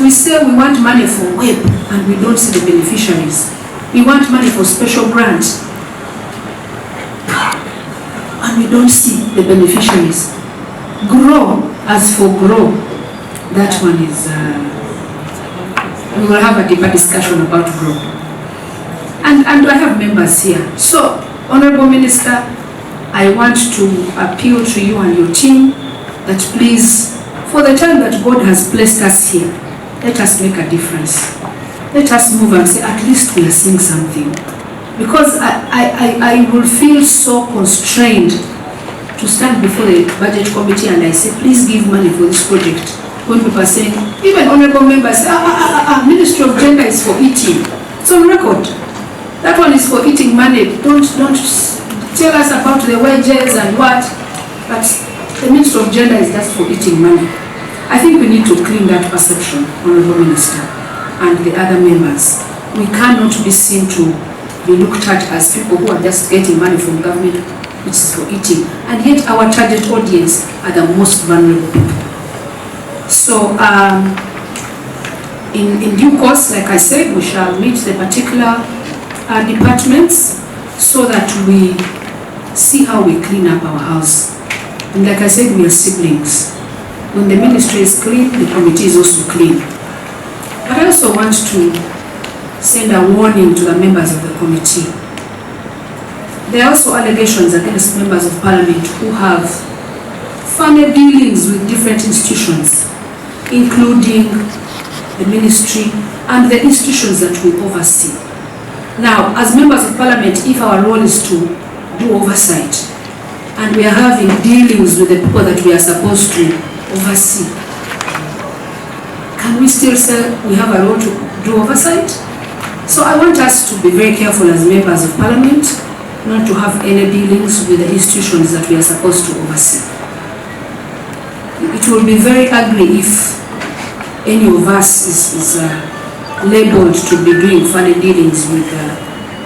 we say we want money for web and we don't see the beneficiaries. We want money for special grants and we don't see the beneficiaries. Grow, as for grow, that one is, we will have a deeper discussion about grow. And I have members here. So, Honorable Minister, I want to appeal to you and your team that please, for the time that God has placed us here, let us make a difference. Let us move and say, at least we are seeing something. Because I will feel so constrained to stand before the budget committee and I say, please give money for this project. When people are saying, even honorable members, Ministry of Gender is for eating. It's on record. That one is for eating money. Don't tell us about the wages and what, but the Ministry of Gender is just for eating money. I think we need to clean that perception, Honorable Minister, and the other members. We cannot be seen to be looked at as people who are just getting money from government, which is for eating, and yet our target audience are the most vulnerable people. So, in due course, like I said, we shall meet the particular departments so that we see how we clean up our house. And like I said, we are siblings. When the ministry is clean, the committee is also clean. But I also want to send a warning to the members of the committee. There are also allegations against members of parliament who have family dealings with different institutions, including the ministry and the institutions that we oversee. Now, as members of parliament, if our role is to do oversight, and we are having dealings with the people that we are supposed to oversee, can we still say we have a role to do oversight? So I want us to be very careful as members of parliament not to have any dealings with the institutions that we are supposed to oversee. It will be very ugly if any of us is labeled to be doing funny dealings with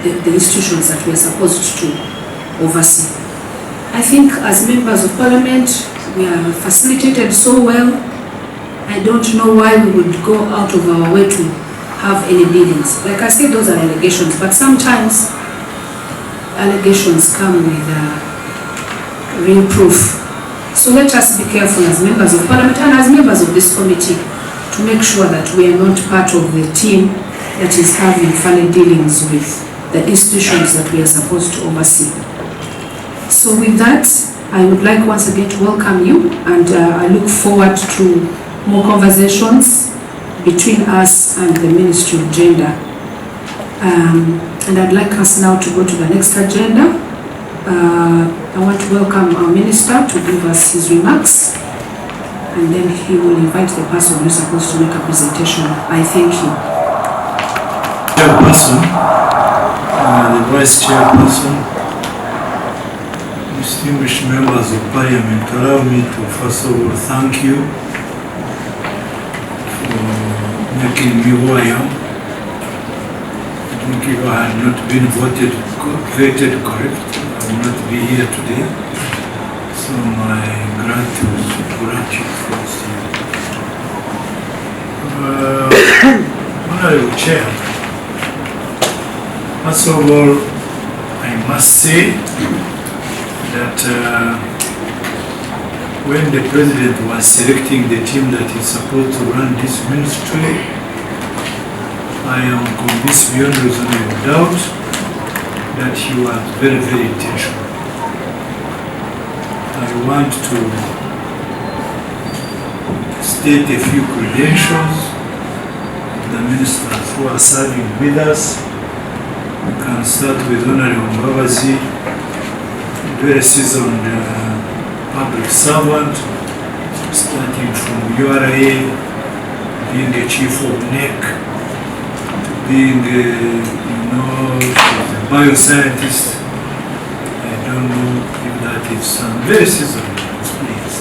the institutions that we are supposed to oversee. I think as members of parliament, we are facilitated so well. I don't know why we would go out of our way to have any dealings. Like I said, those are allegations, but sometimes allegations come with real proof. So let us be careful as members of parliament and as members of this committee to make sure that we are not part of the team that is having funny dealings with the institutions that we are supposed to oversee. So with that, I would like once again to welcome you, and I look forward to more conversations between us and the Ministry of Gender. And I'd like us now to go to the next agenda. I want to welcome our minister to give us his remarks, and then he will invite the person who is supposed to make a presentation. I thank you. Chairperson, the Vice Chairperson, distinguished members of Parliament, allow me to first of all thank you for making me who I am. I think if I had not been voted correct, I would not be here today. So my gratitude first here. Honorable Chair, first of all, I must say that when the President was selecting the team that is supposed to run this ministry, I am convinced beyond reasonable doubt that he was very, very intentional. I want to state a few credentials of the ministers who are serving with us. We can start with Honorable Mbabazi, very seasoned public servant, starting from URA, being the chief of NEC, being a bioscientist. I don't know if that is some very seasoned experience.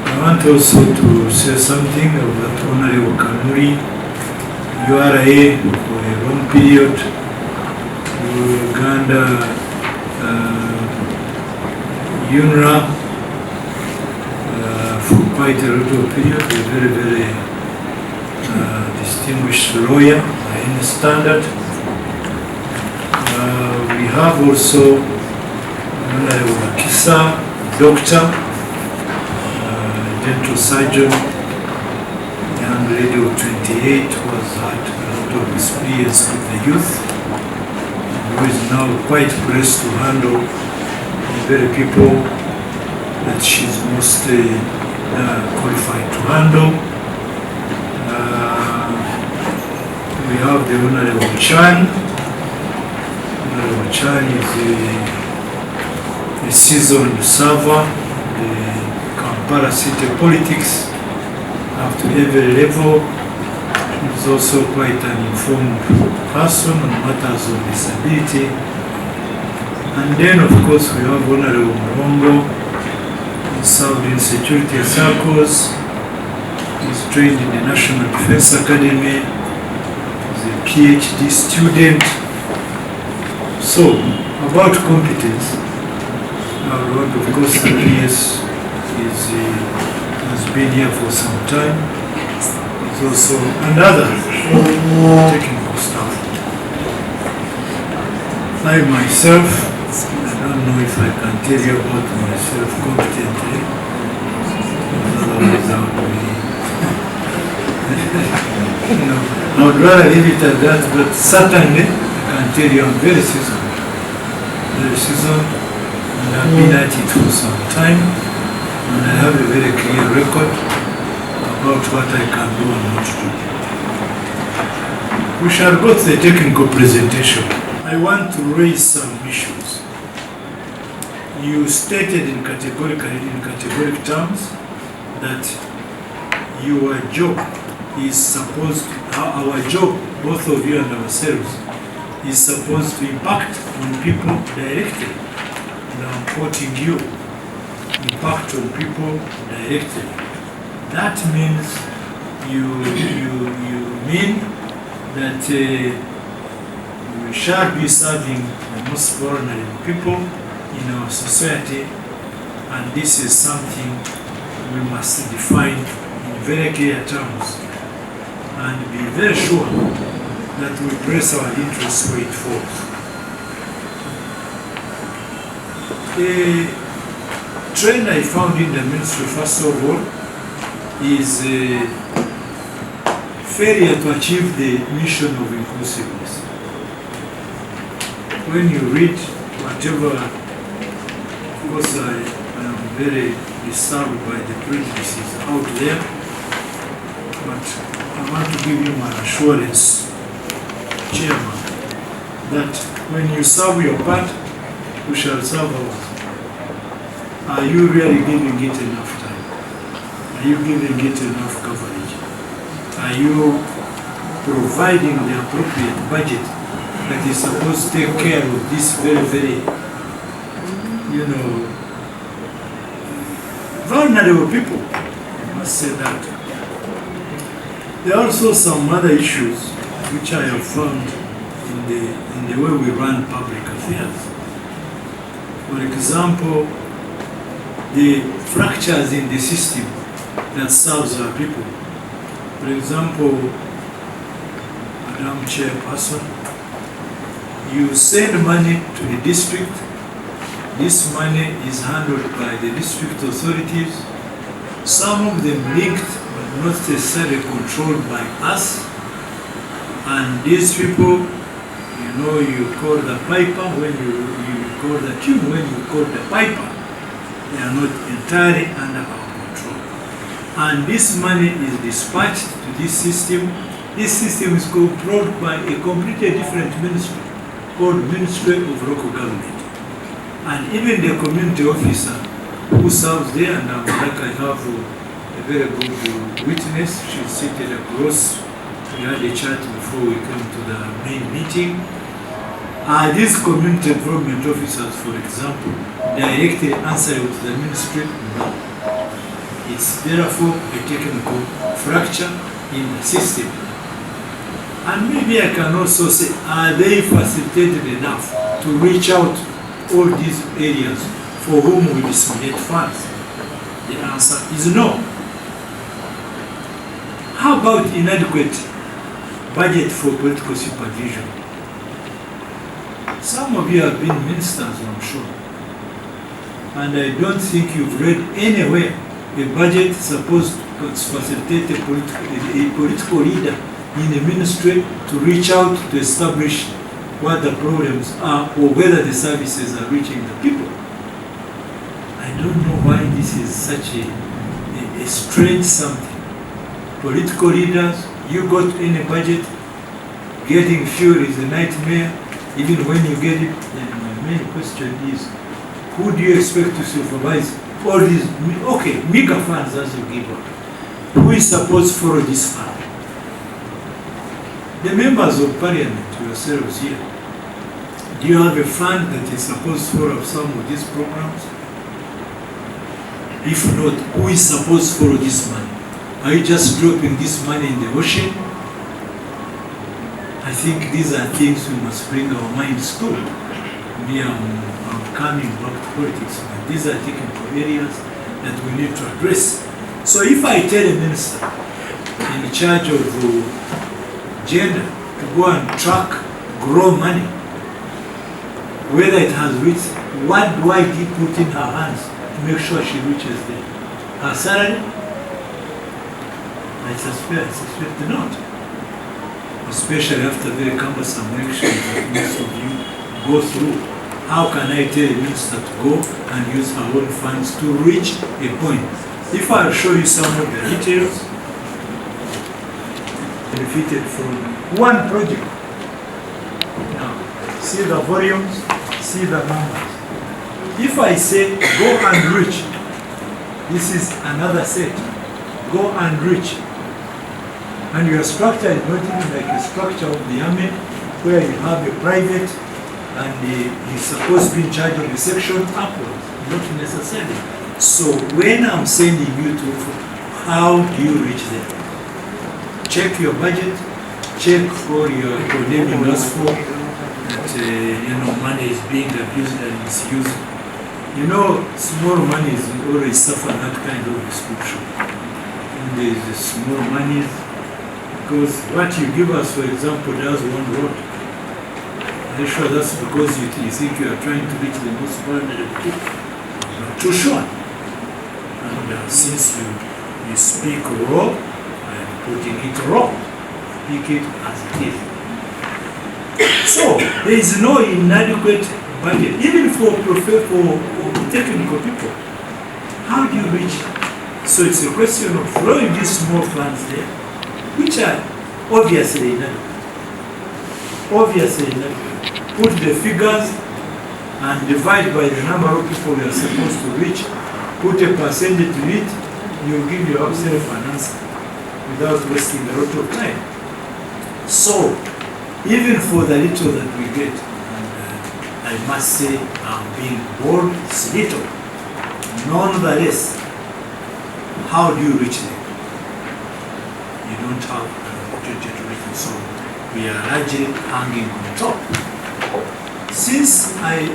I want also to say something about Honorable Kanuri, URA for a long period, Uganda, UNRA for quite a lot of period, a very, very distinguished lawyer by any standard. We have also Honorable Kisa, doctor, dental surgeon, young lady of 28 who has had a lot of experience with the youth, who is now quite blessed to handle the very people that she's most qualified to handle. We have the Honorable Chan. Honorable Chan is a seasoned server, the Kampala city politics up to every level. He's also quite an informed person on matters of disability. And then of course we have Honorable Murongo, who served in security circles. He's trained in the National Defense Academy. He's a PhD student. So, about competence, our Lord, of course, the PS has been here for some time. He's also another technical staff. I myself, I don't know if I can tell you about myself competently, otherwise I would rather leave it at that, but certainly I can tell you I'm very seasoned. Very seasoned. And I've been at it for some time, and I have a very clear record about what I can do and not do. We shall go to the technical presentation. I want to raise some issues. You stated in categoric terms that your job is supposed, our job, both of you and ourselves, is supposed to impact on people directly. And I'm quoting you, impact on people directly. That means you mean that we shall be serving the most vulnerable people in our society, and this is something we must define in very clear terms and be very sure that we press our interests where it falls. The trend I found in the ministry, first of all, is failure to achieve the mission of inclusiveness. When you read whatever, of course I am very disturbed by the prejudices out there, but I want to give you my assurance, Chairman, that when you serve your part, we shall serve ours. Are you really giving it enough time? Are you giving it enough coverage? Are you providing the appropriate budget that is supposed to take care of this very, very, vulnerable people? I must say that. There are also some other issues which I have found in the way we run public affairs. For example, the fractures in the system that serves our people. For example, Madam Chairperson, you send money to the district. This money is handled by the district authorities, some of them linked but not necessarily controlled by us. And these people, you call the piper when you call the tune, when you call the piper, they are not entirely under our control. And this money is dispatched to this system. This system is controlled by a completely different ministry called Ministry of Local Government. And even the community officer who serves there, and I have a very good witness, she's seated across. We had a chat before we came to the main meeting. These community development officers, for example, directly answer to the ministry? No. It's therefore a technical fracture in the system. And maybe I can also say, are they facilitated enough to reach out all these areas for whom we disseminate funds? The answer is no. How about inadequate budget for political supervision. Some of you have been ministers, I'm sure. And I don't think you've read anywhere a budget supposed to facilitate a political leader in a ministry to reach out to establish what the problems are or whether the services are reaching the people. I don't know why this is such a strange something. Political leaders, you got any budget, getting fuel is a nightmare. Even when you get it, then my main question is, who do you expect to supervise all these, okay, mega funds as you give out? Who is supposed to follow this fund? The members of parliament, yourselves here, do you have a fund that is supposed to follow up some of these programs? If not, who is supposed to follow this money? Are you just dropping this money in the ocean? I think these are things we must bring our minds to. Me, I'm coming back to politics, but these are technical areas that we need to address. So if I tell a minister in charge of gender to go and track, grow money, whether it has reached, what do I put in her hands to make sure she reaches there? Her salary? I suspect not. Especially after very cumbersome elections that most of you go through. How can I tell a minister to go and use her own funds to reach a point? If I'll show you some of the details, benefited from one project. Now, see the volumes, see the numbers. If I say go and reach, this is another set. Go and reach. And your structure is not even like a structure of the army where you have a private and he's supposed to be in charge of the section upwards. Not necessarily. So when I'm sending you to, how do you reach there? Check your budget, check all your condemning us for that money is being abused and misused. Small money is always suffer that kind of description. And there's the small monies, because what you give us, for example, does one road. Are you sure that's because you think you are trying to reach the most vulnerable people? Not too sure. And since you speak raw, I'm putting it raw. Speak it as it is. So there is no inadequate budget, even for technical people. How do you reach? So it's a question of throwing these small funds there, which are obviously inadequate. Obviously inadequate. Put the figures and divide by the number of people you are supposed to reach. Put a percentage to it, you give yourself an answer without wasting a lot of time. So, even for the little that we get, and I must say I'm being bold, it's little. Nonetheless, how do you reach them? You don't have an opportunity to reach them, so we are largely hanging on top. Since I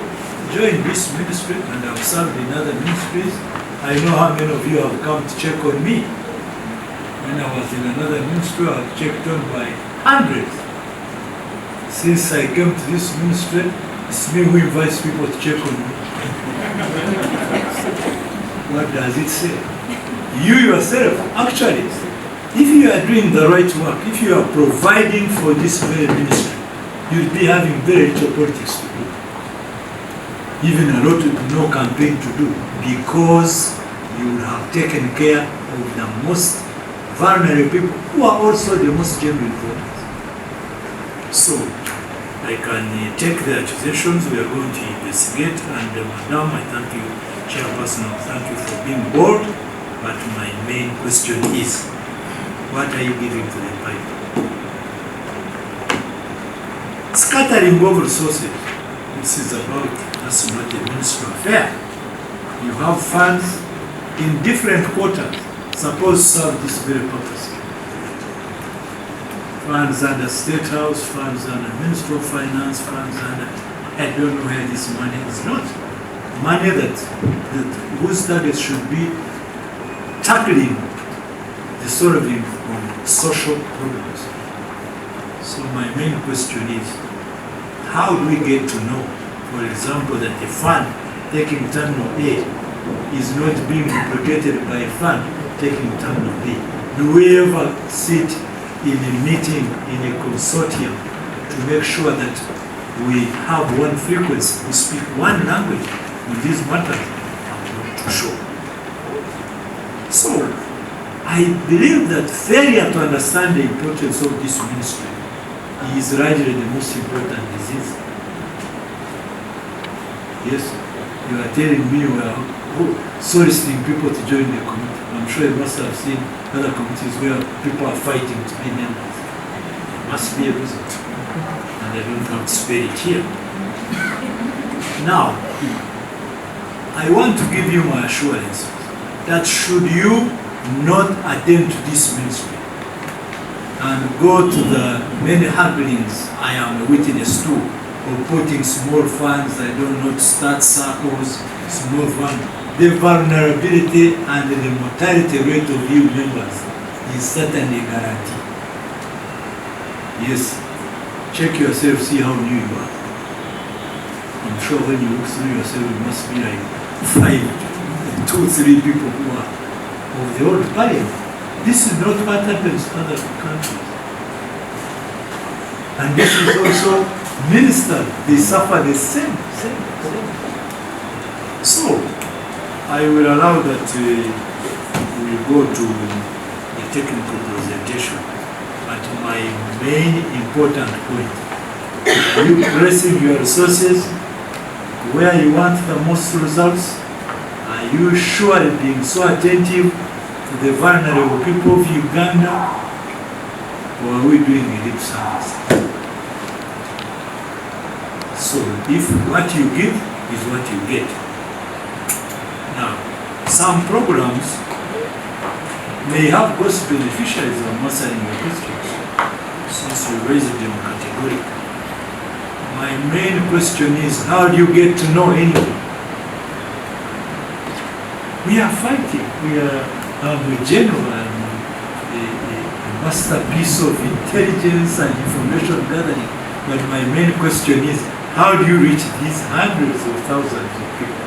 joined this ministry and I've served in other ministries, I know how many of you have come to check on me. When I was in another ministry, I was checked on by hundreds. Since I came to this ministry, it's me who invites people to check on me. What does it say? You yourself, actually, if you are doing the right work, if you are providing for this very ministry, you'll be having very little politics to do. Even a lot of no campaign to do, because you would have taken care of the most vulnerable people who are also the most genuine voters. So, I can take the accusations, we are going to investigate, and Madam, I thank you, Chairperson, thank you for being bold, but my main question is, what are you giving to the pipe? Scattering of resources, this is about, that's not a ministerial affair. You have funds in different quarters, suppose serve this very purpose. Funds under State House, funds under Ministry of Finance, funds under, I don't know where this money is not. Money that whose target should be tackling the solving of social problems. So my main question is, how do we get to know, for example, that a fund taking terminal A is not being duplicated by a fund taking terminal B? Do we ever sit in a meeting, in a consortium, to make sure that we have one frequency, we speak one language in these matters? I'm not too sure. So, I believe that failure to understand the importance of this ministry is rightly the most important disease. Yes, you are telling me we are soliciting people to join the committee. I'm sure you must have seen other committees where people are fighting to be members. There must be a reason. And I don't have to spell it here. Now, I want to give you my assurance that should you not attend to this ministry and go to the many happenings I am a witness to, of putting small funds, I don't know, to start circles, small funds, the vulnerability and the mortality rate of you members is certainly guaranteed. Yes, check yourself, see how new you are. I'm sure when you look through yourself, it must be like 5, 2, 3 people who are of the old parliament. This is not what happens in other countries. And this is also ministers, they suffer the same. So, I will allow that we go to the technical presentation. But my main important point, are you placing your resources where you want the most results? Are you surely being so attentive to the vulnerable people of Uganda? Or are we doing a lip service? So if what you give is what you get. Now, some programs may have cost beneficiaries. I'm answering your questions, since you raised them categorically. My main question is, how do you get to know anyone? We are fighting. We are a general and a masterpiece of intelligence and information gathering. But my main question is, how do you reach these hundreds of thousands of people?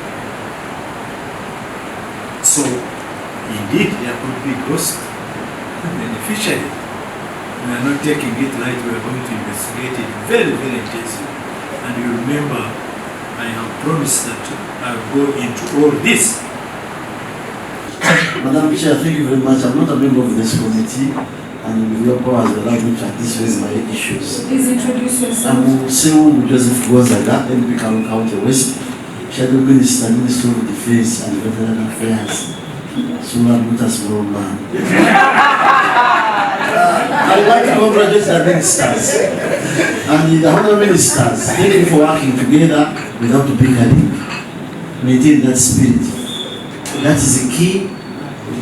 So, indeed, there could be cost beneficiary. We are not taking it light. We are going to investigate it very, very intensely. And you remember, I have promised that I will go into all this. Madam Chair, thank you very much. I'm not a member of this committee, and with your powers allowed me to raise my issues. Please introduce yourself. I'm Seun Joseph Gozaga, MP County West, Shadow Minister, Minister of Defense and Veteran Affairs. So I'm not a small man. I'd like to congratulate the ministers and the honorable ministers. Thank you for working together without bickering. Maintain that spirit. That is the key.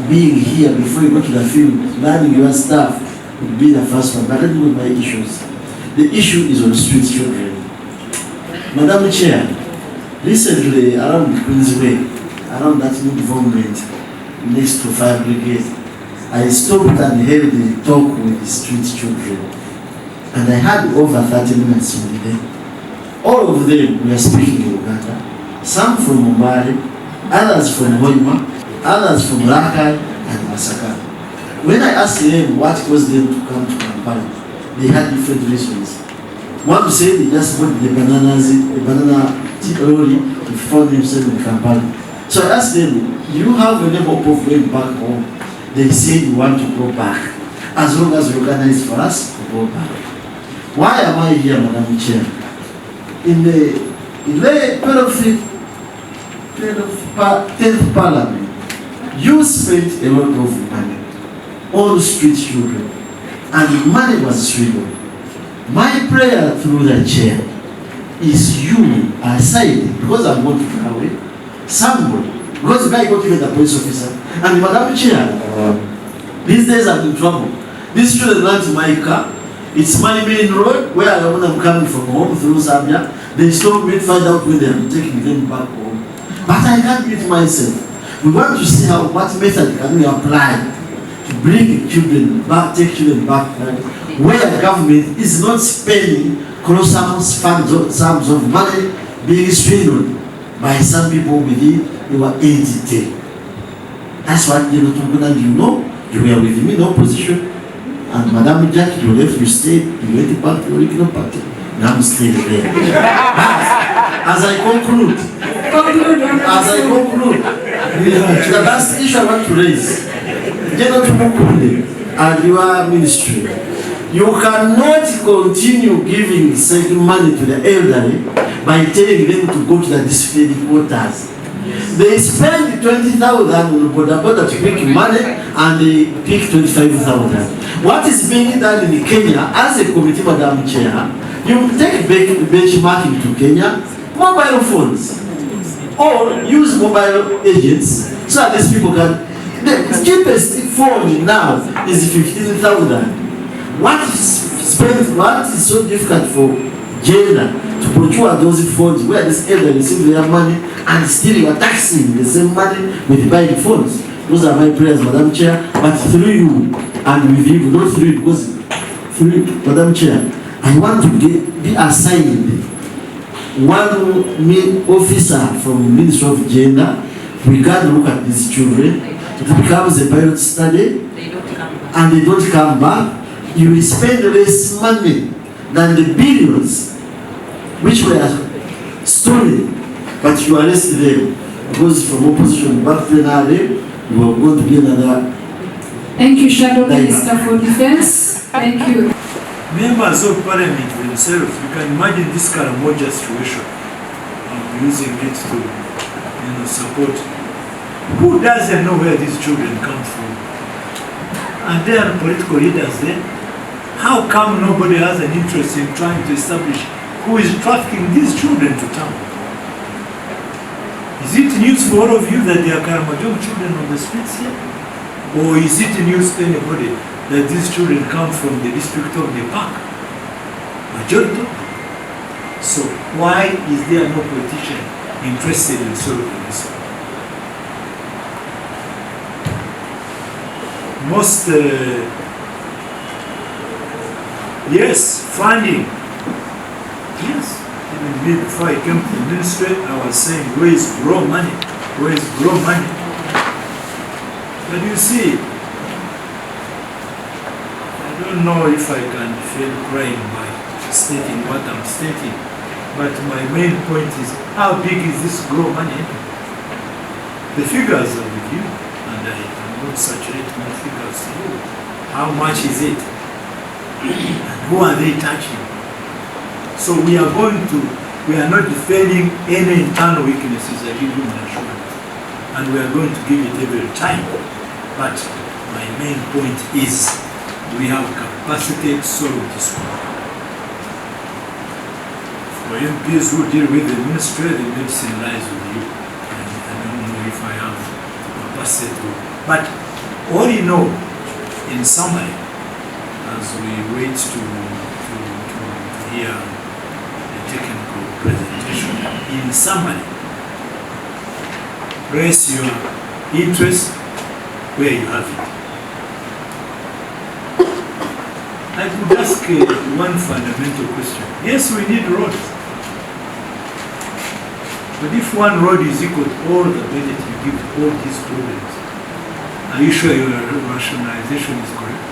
Being here before you go to the field, learning your stuff would be the first one. But let me with my issues. The issue is on street children. Madam Chair, recently around Queensway, around that new development next to Fire Brigade, I stopped and held a talk with the street children. And I had over 30 minutes on the day. All of them were speaking Uganda. Some from Mumbai, others from Hoima, others from Rakai and Masaka. When I asked them what caused them to come to Kampala, they had different reasons. One said they just bought the banana tea lorry to find themselves in Kampala. So I asked them, do you have a neighbor of going back home? They said we want to go back, as long as you organize for us to go back. Why am I here, Madam Chair? In the 10th Parliament, you spent a lot of money on street children, and money was swindled. My prayer through the chair is you aside, because I'm going to go away, somebody, because the guy got even the police officer, and Madam Chair, these days I'm in trouble. These children land in my car. It's Money Main Road, where I'm coming from home through Zambia. They stop me, find out where I'm taking them back home. But I can't do it myself. We want to see what method can we apply to bring children back, take children back home where government is not spending colossal sums of money being swindled by some people within your entity. That's what Tumukunde, you know, you were with me in opposition, and Madam Jack, you left, you stayed, you went back to the original party. Now I'm still there. As I conclude, the last issue I want to raise, General Tumukunde and your ministry, you cannot continue sending money to the elderly by telling them to go to the disciplinary quarters. They spend 20,000 on boda to pick money and they pick 25,000. What is being done in Kenya as a committee, Madam Chair, you take benchmarking to Kenya, mobile phones, or use mobile agents so that these people can. The cheapest phone now is 15,000. What is so difficult for gender to procure those phones where this elder receive their money and still you are taxing the same money with buying phones? Those are my prayers, Madam Chair, but through you and with you, not through you, because through you, Madam Chair, I want to be assigned one officer from Ministry of Gender. We can look at these children. It becomes a pilot study and they don't come back. You will spend less money than the billions which were stolen, but you arrest them because from opposition back plenary, you are going to be another. Thank you, Shadow Minister for Defense. Thank you. Members of Parliament themselves, you can imagine this Karamoja situation. I'm using it to, support. Who doesn't know where these children come from? And there are political leaders there. How come nobody has an interest in trying to establish who is trafficking these children to town? Is it news for all of you that there are Karamojong children on the streets here? Or is it news to anybody that these children come from the district of the park? Majority. So why is there no politician interested in solving this? Most, yes, funding. Yes, even before I came to the ministry, I was saying, where is grow money? Where is grow money? But you see, I don't know if I can feel crying by stating what I'm stating, but my main point is, how big is this grow money? The figures are with you, and I cannot saturate my figures to you. How much is it? And who are they touching? So we are not defending any internal weaknesses that you human assurance. And we are going to give it every time. But my main point is, we have capacity to solve this problem. For MPs who deal with the ministry, the medicine lies with you. And I don't know if I have capacity to. But all you know, in summary, as we wait to hear the technical presentation, in summary, raise your interest where you have it. I would ask one fundamental question. Yes, we need roads. But if one road is equal to all the benefit you give to all these problems, are you sure your rationalization is correct?